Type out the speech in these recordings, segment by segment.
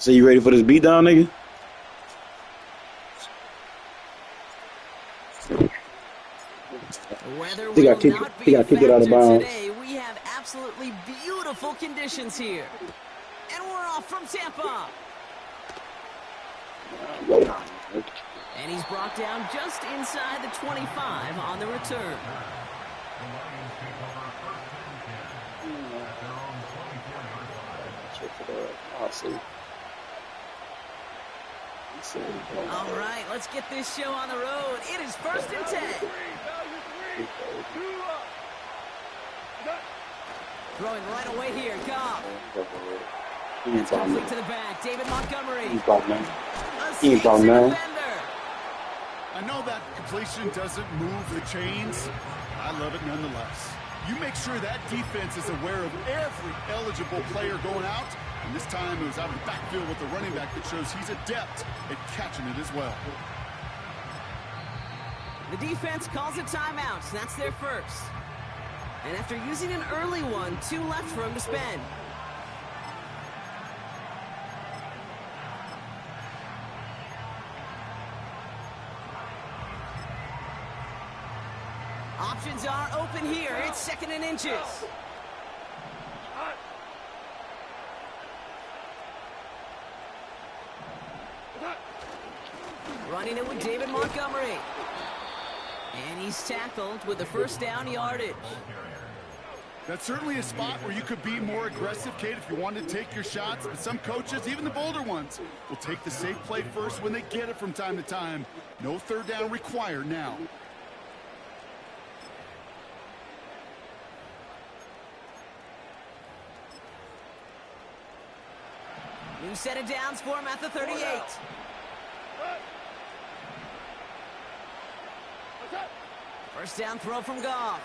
So you ready for this beat down, nigga? Weather He will got kicked. not He be a got kicked out of factor bounds. today. We have absolutely beautiful conditions here. And we're off from Tampa. And he's brought down just inside the 25 on the return. All right, let's get this show on the road. It is 1st and 10. Throwing right away here, Goff. It's complete to the back. David Montgomery. He's on now. I know that completion doesn't move the chains. I love it nonetheless. You make sure that defense is aware of every eligible player going out. And this time it was out of the backfield with the running back that shows he's adept at catching it as well. The defense calls a timeout. That's their first. And after using an early one, 2 left for him to spend. Options are open here. It's 2nd and inches. Running it with David Montgomery. And he's tackled with the 1st down yardage. That's certainly a spot where you could be more aggressive, Kate, if you wanted to take your shots. But some coaches, even the bolder ones, will take the safe play first when they get it from time to time. No 3rd down required now. New set of downs for him at the 38. First down throw from Goff.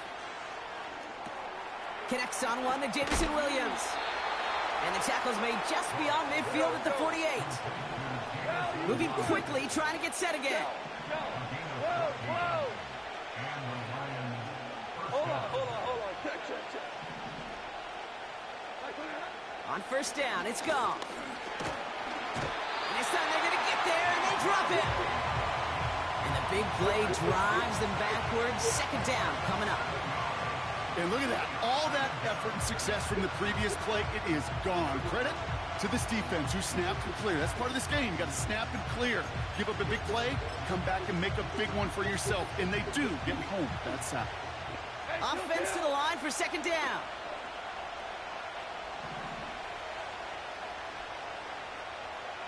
Connects on one to Jameson Williams. And the tackle's made just beyond midfield at the 48. Moving quickly, trying to get set again. Hold on. Check. On 1st down, it's Goff. And this time they're going to get there, and they drop it. And the big play drives them backwards. 2nd down coming up. And look at that. All that effort and success from the previous play, it is gone. Credit to this defense who snapped and cleared. That's part of this game. You got to snap and clear. Give up a big play, come back and make a big one for yourself. And they do get home that sack. Offense to the line for 2nd down.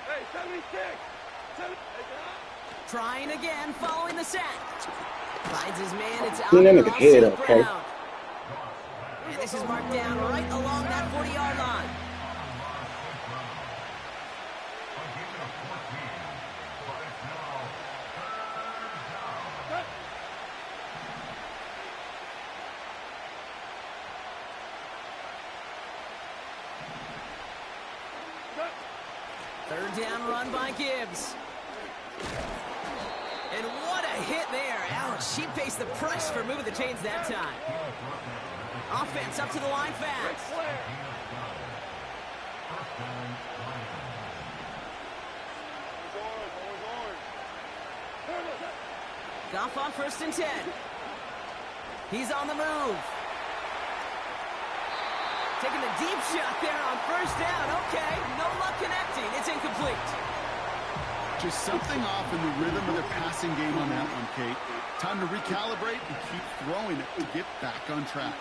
Hey, 76. Trying again, following the sack. Finds his man, it's out Clean that of nigga head St. up, okay? Brown. And this is marked down right along that 40-yard line. Third down run by Gibbs. And what a hit there. Ouch, she pays the price for moving the chains that time. Offense up to the line fast. Goff on 1st and 10. He's on the move. Taking the deep shot there on 1st down. Okay, no luck connecting. It's incomplete. Just something off in the rhythm of their passing game on that one, Kate. Time to recalibrate and keep throwing it to get back on track.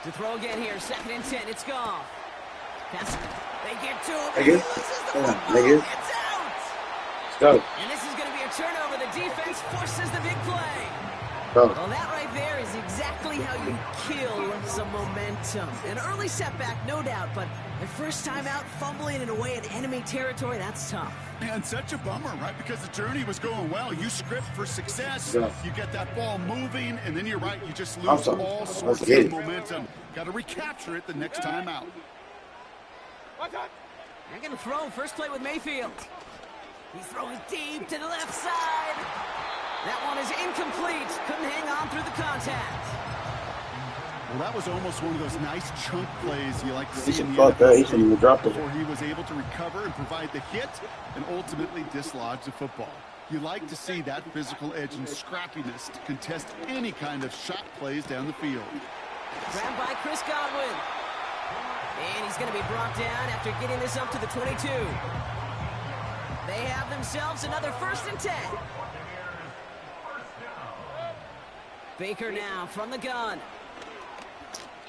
To throw again here, 2nd and 10. It's Goff. Pass. They get to him. Nigga. He loses the football. Nigga. It's out. Let's go. And this is going to be a turnover. The defense forces the big play. Go. Well, that right there is exactly how you kill some momentum. An early setback, no doubt, but the first time out, fumbling it away in enemy territory, that's tough. And such a bummer, right? Because the journey was going well. You script for success. Yeah. You get that ball moving, and then you're right. You just lose all sorts of momentum. Got to recapture it the next time out. They're going to throw first play with Mayfield. He throws deep to the left side. That one is incomplete. Couldn't hang on through the contact. Well, that was almost one of those nice chunk plays you like to He see in should the fuck that. He NFL should even drop it. before he was able to recover and provide the hit and ultimately dislodge the football. You like to see that physical edge and scrappiness to contest any kind of shot plays down the field. Grabbed by Chris Godwin. And he's going to be brought down after getting this up to the 22. They have themselves another 1st and 10. Baker now from the gun.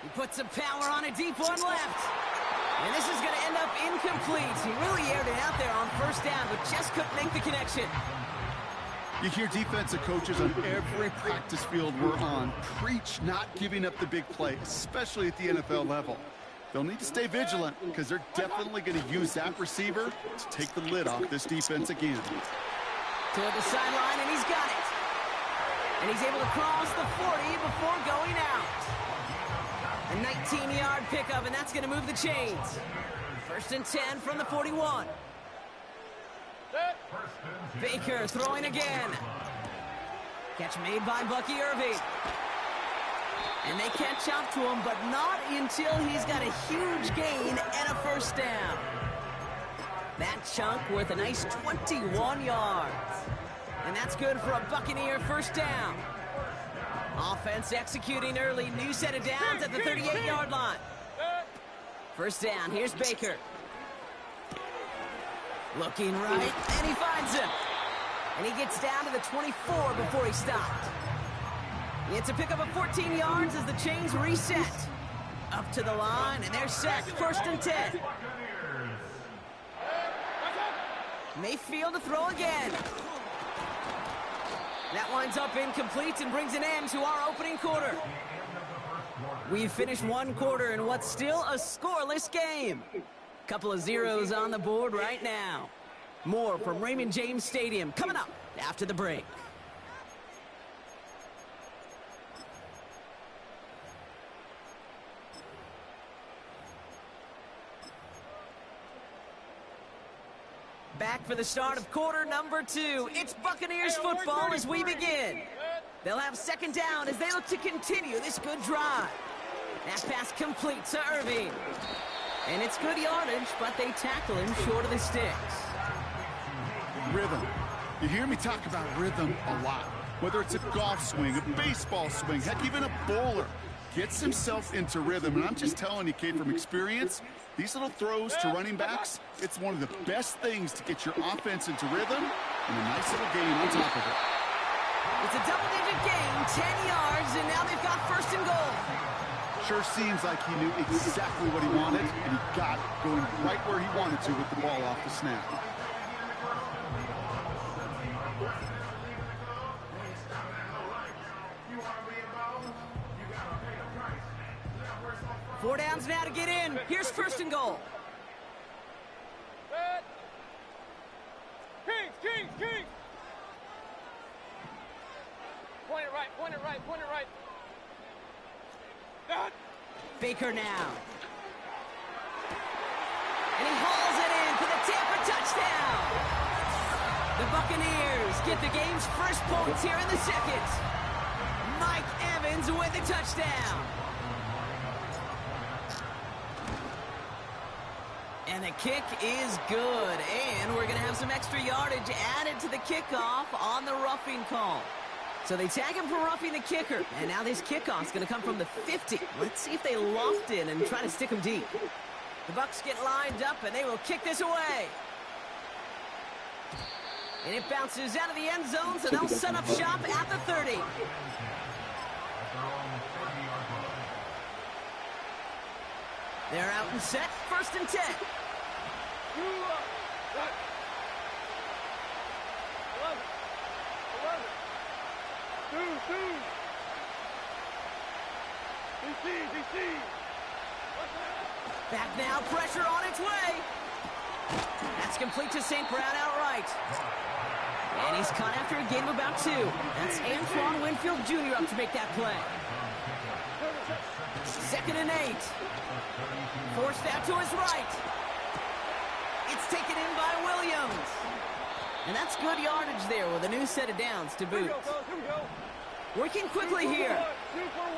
He puts some power on a deep one left. And this is going to end up incomplete. He really aired it out there on 1st down, but just couldn't make the connection. You hear defensive coaches on every practice field we're on preach not giving up the big play, especially at the NFL level. They'll need to stay vigilant because they're definitely going to use that receiver to take the lid off this defense again. Toward the sideline, and he's got it. And he's able to cross the 40 before going out. A 19-yard pickup, and that's going to move the chains. 1st and 10 from the 41. Baker throwing again. Catch made by Bucky Irving. And they catch up to him, but not until he's got a huge gain and a 1st down. That chunk worth a nice 21 yards. And that's good for a Buccaneer 1st down. Offense executing early. New set of downs at the 38-yard line. 1st down. Here's Baker. Looking right, and he finds him. And he gets down to the 24 before he stopped. It's a pickup of 14 yards as the chains reset. Up to the line, and they're set. 1st and 10. Mayfield to throw again. That winds up incomplete and brings an end to our opening quarter. We've finished 1 quarter in what's still a scoreless game. Couple of zeros on the board right now. More from Raymond James Stadium coming up after the break. Back for the start of quarter number 2. It's Buccaneers football as we begin. They'll have 2nd down as they look to continue this good drive. That pass complete to Irving. And it's good yardage, but they tackle him short of the sticks. Rhythm. You hear me talk about rhythm a lot. Whether it's a golf swing, a baseball swing, heck, even a bowler gets himself into rhythm. And I'm just telling you, kid, from experience, these little throws to running backs, it's one of the best things to get your offense into rhythm and a nice little gain on top of it. It's a double-digit gain, 10 yards, and now they've got 1st and goal. Sure seems like he knew exactly what he wanted, and he got it going right where he wanted to with the ball off the snap. Four downs now to get in. Here's 1st and goal. Kings! Point it right, point it right, point it right. Baker now. And he hauls it in for the Tampa touchdown. The Buccaneers get the game's 1st points here in the 2nd. Mike Evans with the touchdown. And the kick is good. And we're going to have some extra yardage added to the kickoff on the roughing call. So they tag him for roughing the kicker. And now this kickoff's going to come from the 50. Let's see if they loft in and try to stick him deep. The Bucs get lined up, and they will kick this away. And it bounces out of the end zone, so they'll set up shop at the 30. They're out and set. 1st and 10. 2. DC. Back now, pressure on its way. That's complete to St. Brown outright. And he's caught after a gain of about 2. That's Antoine Winfield Jr. up to make that play. 2nd and 8. Forced out to his right. It's taken in by Williams. And that's good yardage there with a new set of downs to boot. Working quickly here. 2 for 1.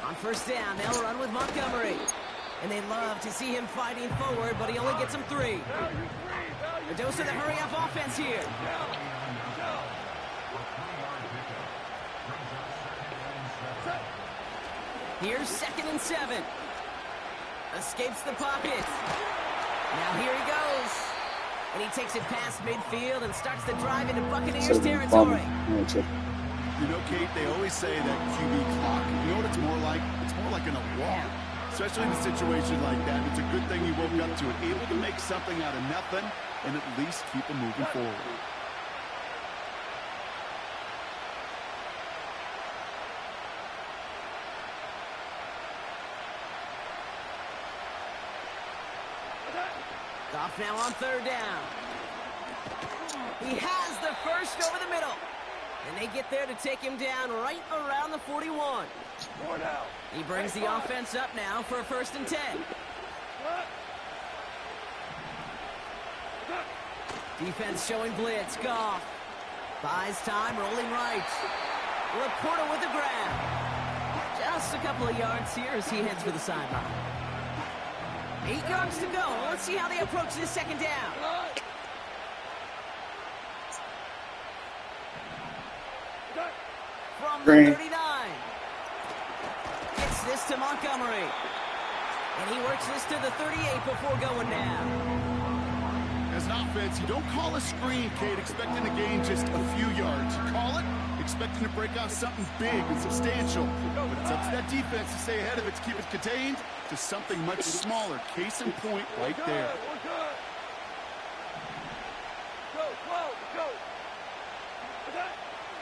On first down, they'll run with Montgomery. And they love to see him fighting forward, but he only gets them 3. A dose of the hurry-up offense here. Here's 2nd and 7. Escapes the pocket. Now here he goes. And he takes it past midfield and starts the drive into Buccaneers territory. You know, Kate, they always say that QB clock. You know what it's more like? It's more like an alarm. Especially in a situation like that. It's a good thing you woke up to it. Able to make something out of nothing and at least keep them moving forward. Goff now on 3rd down. He has the first over the middle. And they get there to take him down right around the 41. He brings the offense up now for a 1st and 10. Defense showing blitz. Goff buys time, rolling right. Laporta with the grab. Just a couple of yards here as he heads for the sideline. 8 yards to go. Let's see how they approach this 2nd down. From the 39. Gets this to Montgomery. And he works this to the 38 before going down. As an offense, you don't call a screen, Kate, expecting to gain just a few yards. You call it expecting to break off something big and substantial. But it's up to that defense to stay ahead of it, to keep it contained to something much smaller. Case in point right there.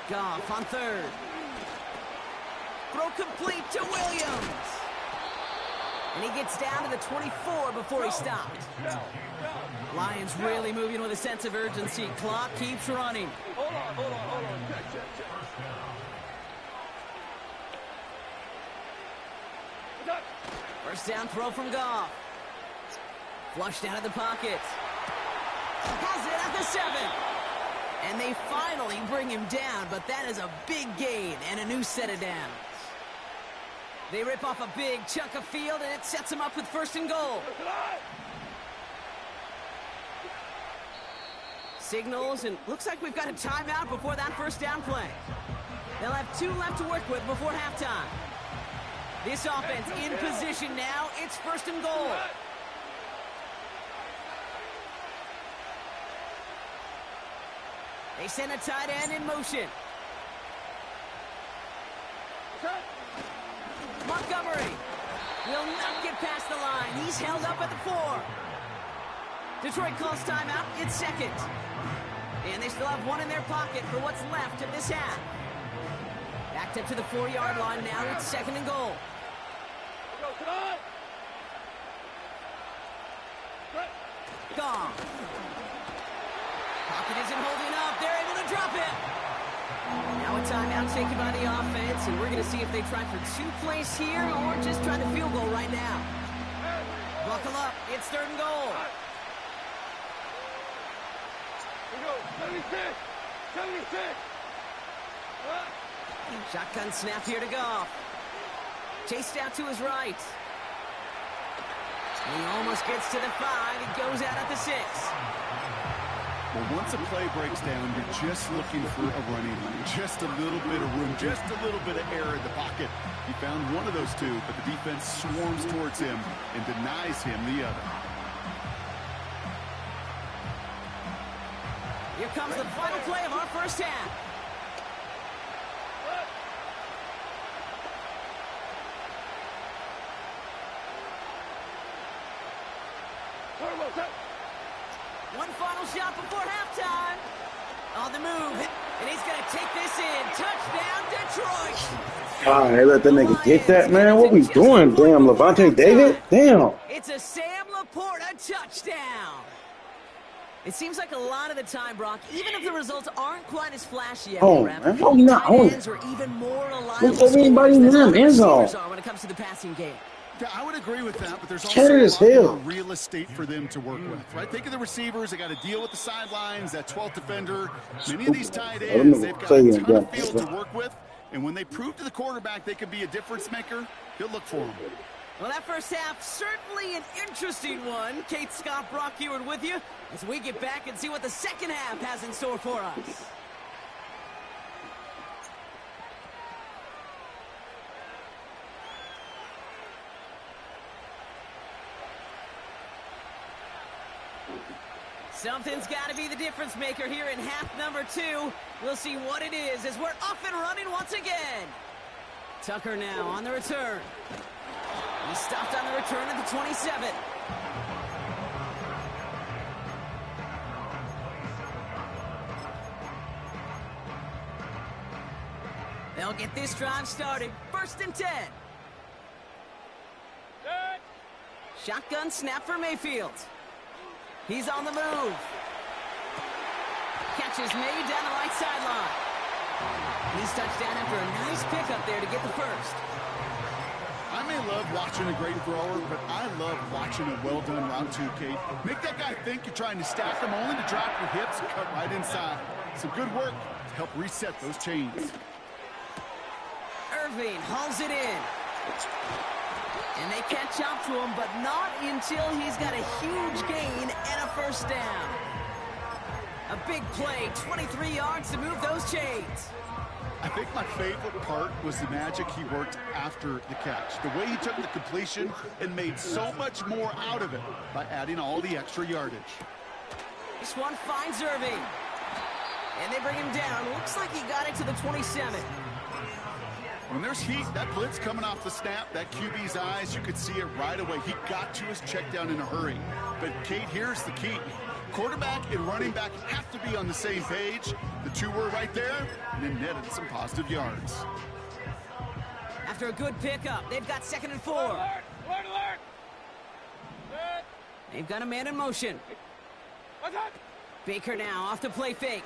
Goff on 3rd. Throw complete to Williams. And he gets down to the 24 before he stopped. Lions really moving with a sense of urgency. Clock keeps running. Hold on. Check. First down throw from Goff. Flushed out of the pocket. Has it at the 7. And they finally bring him down, but that is a big gain and a new set of downs. They rip off a big chunk of field, and it sets them up with 1st and goal. Signals, and looks like we've got a timeout before that 1st down play. They'll have 2 left to work with before halftime. This offense in position now. It's 1st and goal. They send a tight end in motion. Montgomery will not get past the line. He's held up at the 4. Detroit calls timeout. It's 2nd. And they still have 1 in their pocket for what's left of this half. Backed up to the 4-yard line now. It's 2nd and goal. Gone. Pocket isn't holding up. They're able to drop it. Now a timeout taken by the offense, and we're going to see if they try for 2 plays here or just try the field goal right now. Buckle up. It's 3rd and goal. 76. Shotgun snap here to Goff. Chased out to his right. He almost gets to the 5. He goes out at the 6. Well, once a play breaks down, you're just looking for a running lane. Just a little bit of room, just a little bit of air in the pocket. He found one of those 2, but the defense swarms towards him and denies him the other. Here comes the final play of our 1st half. One final shot before halftime. On the move, and he's going to take this in. Touchdown, Detroit. All right, let that nigga get that, man. What we doing? Damn, Levante David? Damn. It's a Sam Laporta touchdown. It seems like a lot of the time, Brock, even if the results aren't quite as flashy as Oh, man. How we not on it? are even more reliable Look at anybody in them end zone. receivers are when it comes to the passing game. Yeah, I would agree with that, but there's Scattered as also a lot hell. more real estate for them to work with, right? Think of the receivers. They got to deal with the sidelines, that 12th defender. Many of these tight ends, they've got a ton of field to work with, And when they prove to the quarterback they can be a difference maker, he'll look for them. Well, that first half, certainly an interesting one. Kate Scott, Brock Eward with you as we get back and see what the second half has in store for us. Something's got to be the difference maker here in half number 2. We'll see what it is as we're off and running once again. Tucker now on the return. He stopped on the return at the 27. They'll get this drive started. 1st and 10. Shotgun snap for Mayfield. He's on the move. Catches made down the right sideline. He's touchdown after a nice pickup there to get the first. I may love watching a great thrower, but I love watching a well-done route too, Kate. Make that guy think you're trying to stack him, only to drop your hips and cut right inside. Some good work to help reset those chains. Irving hauls it in. And they catch up to him, but not until he's got a huge gain and a first down. A big play, 23 yards to move those chains. I think my favorite part was the magic he worked after the catch. The way he took the completion and made so much more out of it by adding all the extra yardage. This one finds Irving. And they bring him down. Looks like he got it to the 27. When there's heat, that blitz coming off the snap, that QB's eyes, you could see it right away. He got to his check down in a hurry. But, Kate, here's the key. Quarterback and running back have to be on the same page. The two were right there, and then netted some positive yards. After a good pickup, they've got 2nd and 4. Alert! They've got a man in motion. Baker now off the play fake.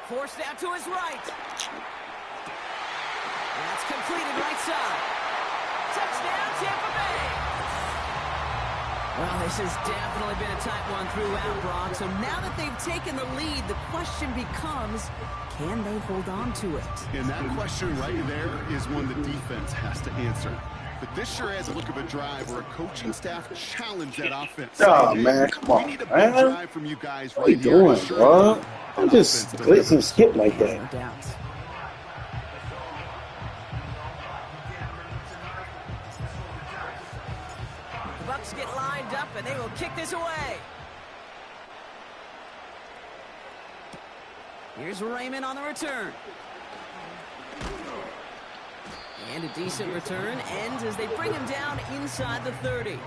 Forced out to his right. That's completed right side. Touchdown, Tampa Bay. Well, this has definitely been a tight one throughout, Brock. So now that they've taken the lead, the question becomes, can they hold on to it? And that question right there is one the defense has to answer. But this sure has a look of a drive where a coaching staff challenged that offense. Oh, man, come on, We need a big man. drive from you guys What are you right here. doing, Sure, bro? that I'm just offense glitz and delivers. skip like No that. doubt. The Bucs get lined up, and they will kick this away. Here's Raymond on the return. And a decent return ends as they bring him down inside the 30.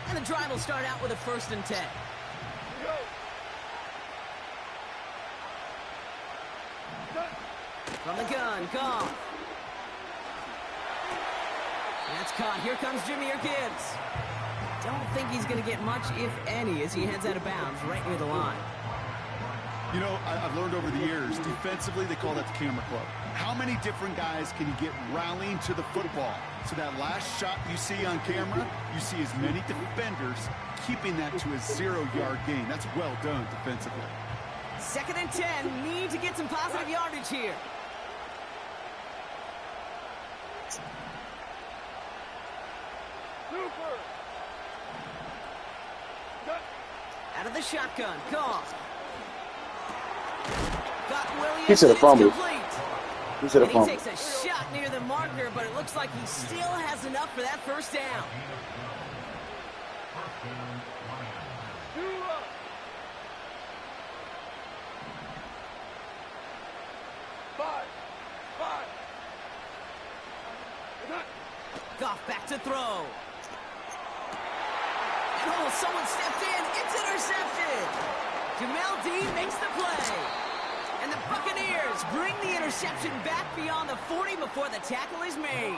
And the drive will start out with a 1st and 10. From the gun, Goff. That's caught. Here comes Jahmyr Gibbs. Don't think he's going to get much, if any, as he heads out of bounds right near the line. You know, I've learned over the years, defensively, they call that the camera club. How many different guys can you get rallying to the football? So that last shot you see on camera, you see as many defenders keeping that to a 0-yard gain. That's well done defensively. 2nd and 10. Need to get some positive yardage here. Out of the shotgun, Goff. Got Williams. He should have fumbled. Complete. He should have And he fumbled. takes a shot near the marker, but it looks like he still has enough for that first down. Goff back to throw. And oh, someone stepped in. It's intercepted. Jamel Dean makes the play. And the Buccaneers bring the interception back beyond the 40 before the tackle is made.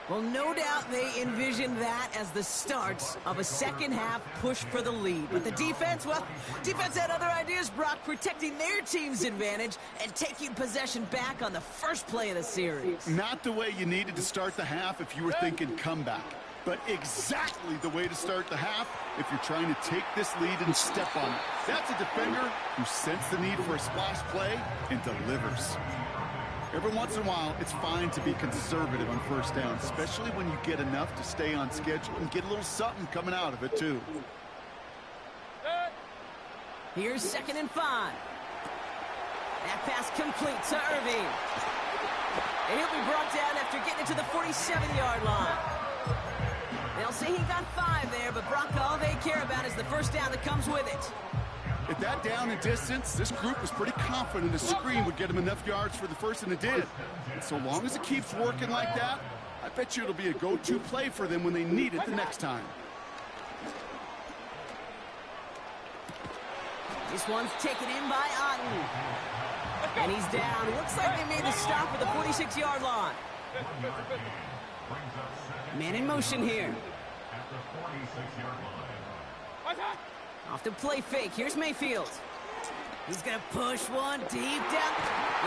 Well, no doubt they envisioned that as the start of a second-half push for the lead. But the defense, well, defense had other ideas, Brock, protecting their team's advantage and taking possession back on the first play of the series. Not the way you needed to start the half if you were thinking comeback, but exactly the way to start the half if you're trying to take this lead and step on it. That's a defender who sensed the need for a splash play and delivers. Every once in a while, it's fine to be conservative on first down, especially when you get enough to stay on schedule and get a little something coming out of it, too. Here's 2nd and 5. That pass complete to Irving. And he'll be brought down after getting it to the 47-yard line. They'll say he got 5 there, but Brock, all they care about is the first down that comes with it. At that down and distance, this group was pretty confident a screen would get them enough yards for the first, and it did. And so long as it keeps working like that, I bet you it'll be a go-to play for them when they need it the next time. This one's taken in by Otten. And he's down. Looks like they made the stop at the 46-yard line. Man in motion here. Off the play fake. Here's Mayfield. He's going to push one deep down.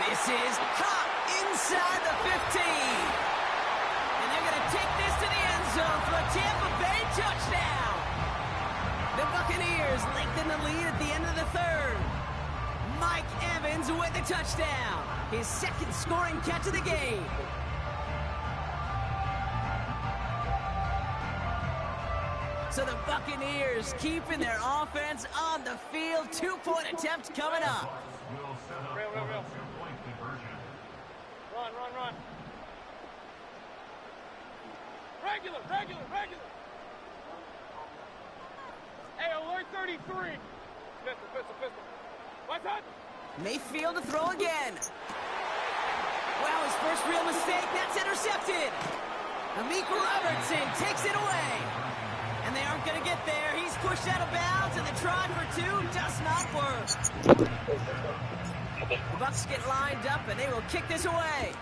This is caught inside the 15. And they're going to take this to the end zone for a Tampa Bay touchdown. The Buccaneers lengthen the lead at the end of the third. Mike Evans with the touchdown. His second scoring catch of the game. So the Buccaneers keeping their offense on the field. 2-point attempt coming up. Real. Run. Regular. Hey, alert 33. Pistol. What's that? Mayfield to throw again. Wow, his first real mistake. That's intercepted. Amik Robertson takes it away. And they aren't going to get there. He's pushed out of bounds, and the try for 2 does not work. The Bucs get lined up, and they will kick this away.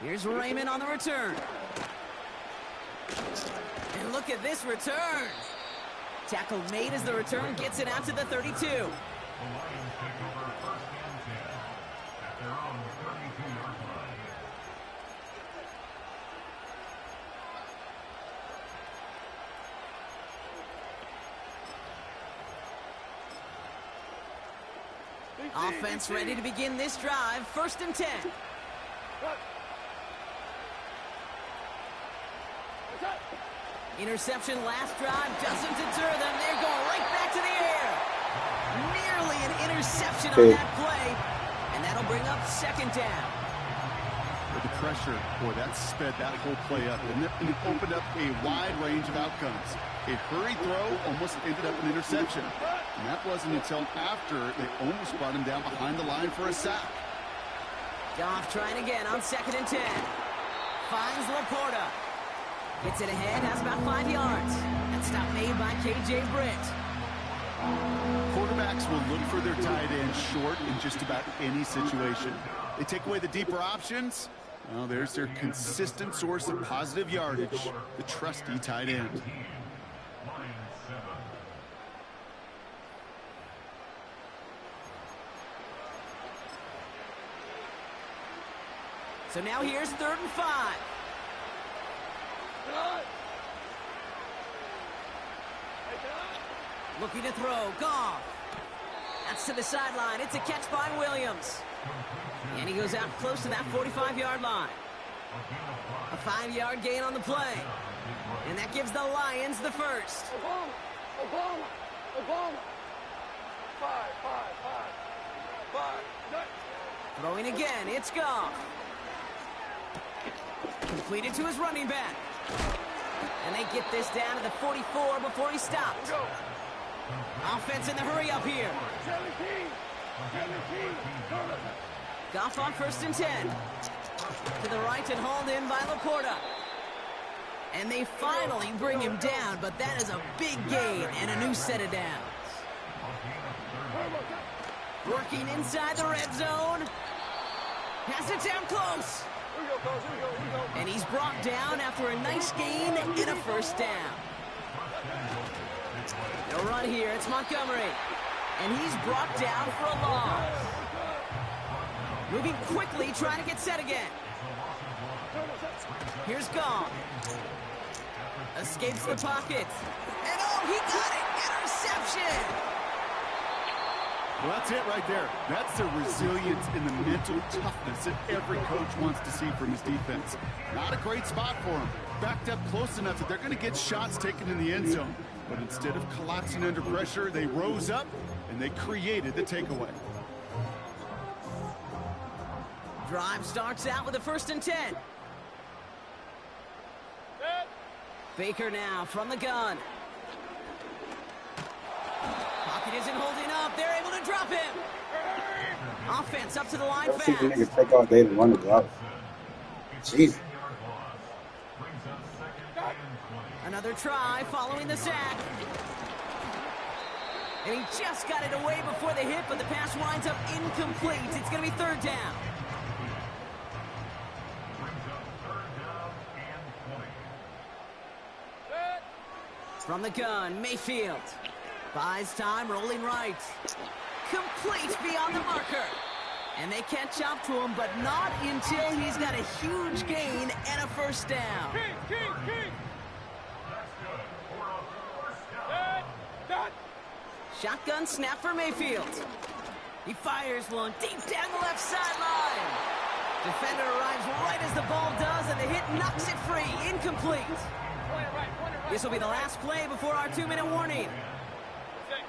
Here's Raymond on the return. And look at this return. Tackle made as the return gets it out to the 32. Offense ready to begin this drive. 1st and 10. Interception last drive doesn't deter them. They're going right back to the air. Nearly an interception on that play. And that'll bring up 2nd down. With the pressure, boy, that sped that whole play up, didn't it? And it opened up a wide range of outcomes. A hurried throw almost ended up an interception. And that wasn't until after they almost brought him down behind the line for a sack. Goff trying again on 2nd and 10. Finds Laporta. Gets it ahead, has about 5 yards. That stop made by K.J. Britt. Quarterbacks will look for their tight end short in just about any situation. They take away the deeper options. Well, there's their consistent source of positive yardage, the trusty tight end. So now here's 3rd and 5. Looking to throw. Goff. That's to the sideline. It's a catch by Williams. And he goes out close to that 45-yard line. A 5-yard gain on the play. And that gives the Lions the first. Obama. 5. Throwing again. It's Goff. Completed to his running back. And they get this down to the 44 before he stopped. Offense in the hurry up here. 17. Goff on 1st and 10. To the right and hauled in by Laporta. And they finally bring him down, but that is a big gain and a new set of downs. Working inside the red zone. Has it down close. Here we go, coach. Here we go. And he's brought down after a nice gain and a first down. No run here. It's Montgomery. And he's brought down for a loss. Moving quickly, trying to get set again. Here's Gong. Escapes the pocket. And oh, he got it! Interception! Well, that's it right there. That's the resilience and the mental toughness that every coach wants to see from his defense. Not a great spot for him. Backed up close enough that they're going to get shots taken in the end zone. But instead of collapsing under pressure, they rose up and they created the takeaway. Drive starts out with a 1st and 10. Set. Baker now from the gun. Pocket isn't holding up. They're able to drop him. Offense up to the line I see the fast. niggas take all day to run the route. Jeez. Another try following the sack. And he just got it away before the hit, but the pass winds up incomplete. It's going to be 3rd down. Set. From the gun, Mayfield. Buys time, rolling right. Complete beyond the marker. And they catch up to him, but not until he's got a huge gain and a first down. King. Set. Done. Shotgun snap for Mayfield. He fires one deep down the left sideline. Defender arrives right as the ball does, and the hit knocks it free. Incomplete. Point it right. This will be the last play before our 2-minute warning. Set.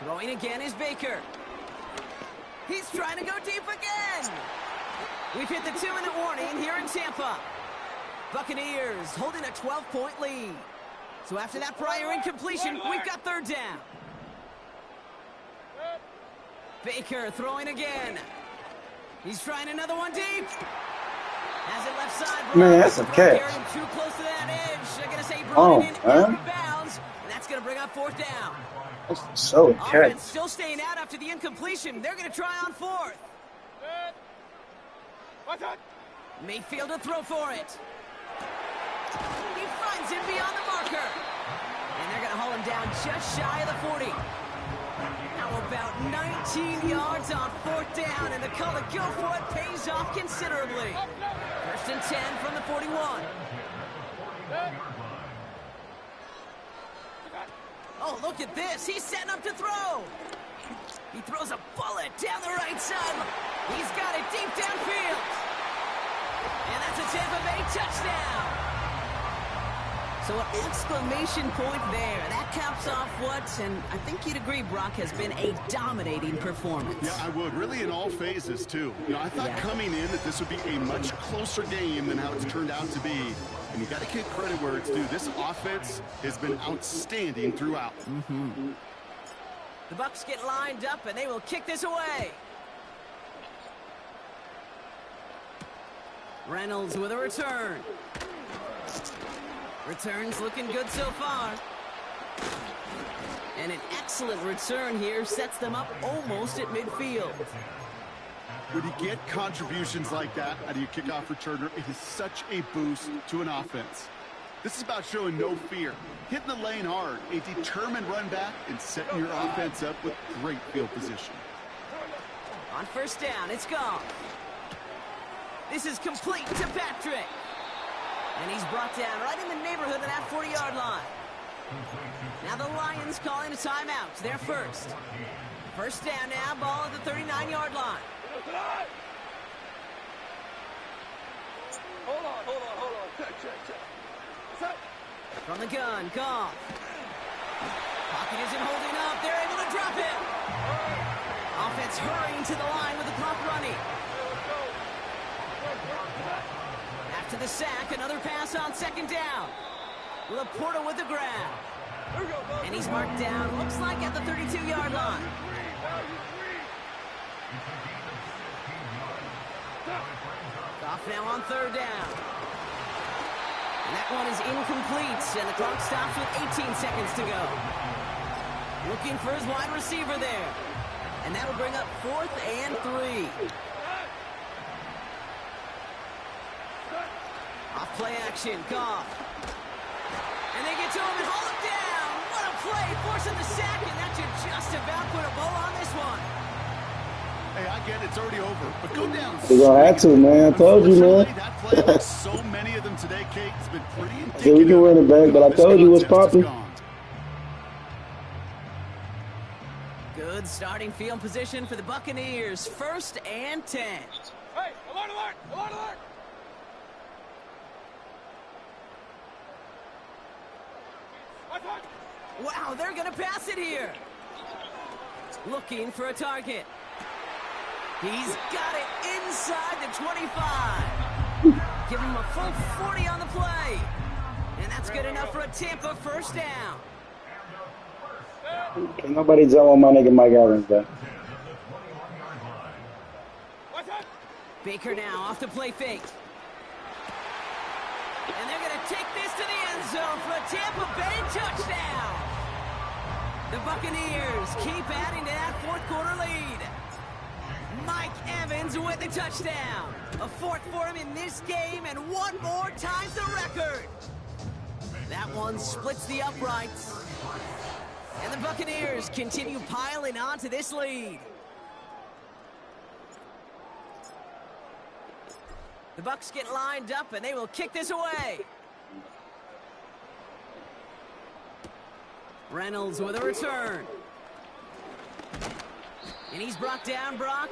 Throwing again is Baker. He's trying to go deep again. We've hit the 2-minute warning here in Tampa. Buccaneers holding a 12-point lead. So after that prior incompletion, we've got 3rd down. Set. Baker throwing again. He's trying another one deep. Has it left side. Man, that's a catch. Carried him too close to that edge. They're going to say Oh, brought it in out man. of bounds. And that's going to bring up 4th down. That's so a catch. Offense still staying out after the incompletion. They're going to try on 4th. Set. Watch out. Mayfield to throw for it. He finds him beyond the marker. And they're going to haul him down just shy of the 40. Now about 19 yards on 4th down, and the call to go for it pays off considerably. 1st and 10 from the 41. Set. Oh, look at this. He's setting up to throw. He throws a bullet down the right side. He's got it deep downfield. And that's a Tampa Bay touchdown. So an exclamation point there. That caps off what, and I think you'd agree, Brock, has been a dominating performance. Yeah, I would. Really in all phases, too. You know, I thought coming in that this would be a much closer game than how it's turned out to be. And you got to give credit where it's due. This offense has been outstanding throughout. The Bucs get lined up, and they will kick this away. Reynolds with a return. Returns looking good so far. And an excellent return here sets them up almost at midfield. When you get contributions like that out of your kickoff returner, it is such a boost to an offense. This is about showing no fear, hitting the lane hard, a determined run back, and setting your offense up with great field position. On 1st down, it's gone. This is complete to Patrick. And he's brought down right in the neighborhood of that 40-yard line. Now the Lions calling a timeout. They're first. 1st down now, ball at the 39-yard line. Hold on. Check. Set. From the gun, Goff. Pocket isn't holding up. They're able to drop him. Offense hurrying to the line with the clock running. After the sack, another pass on 2nd down. Laporta with the grab. And he's marked down, looks like at the 32-yard line. Goff now on 3rd down. And that one is incomplete, and the clock stops with 18 seconds to go. Looking for his wide receiver there. And that'll bring up 4th and 3. Off play action, Goff. And they get to him and haul him down. What a play, forcing the sack, and that should just about put a bow on this one. Hey, I get it's already over, but go down. They gonna have to, man. I told you, man. Unfortunately, that play, like so many of them today, Kate, has been pretty indicative. Yeah, we can run it back, but I This told you what's contest is popping. gone. Good starting field position for the Buccaneers. 1st and 10. Hey, alert, alert, alert, alert. Attack. Wow, they're going to pass it here. Looking for a target. He's got it inside the 25. Give him a full 40 on the play. And that's good enough for a Tampa 1st down. Can't nobody jump on my nigga Mike Evans, though. Attack. Baker now off the play fake. And they're going to take this to the end zone for a Tampa Bay touchdown. The Buccaneers keep adding to that 4th quarter lead. Mike Evans with the touchdown. A 4th for him in this game, and 1 more ties the record. That one splits the uprights. And the Buccaneers continue piling onto this lead. The Bucs get lined up, and they will kick this away. Reynolds with a return. And he's brought down, Brock,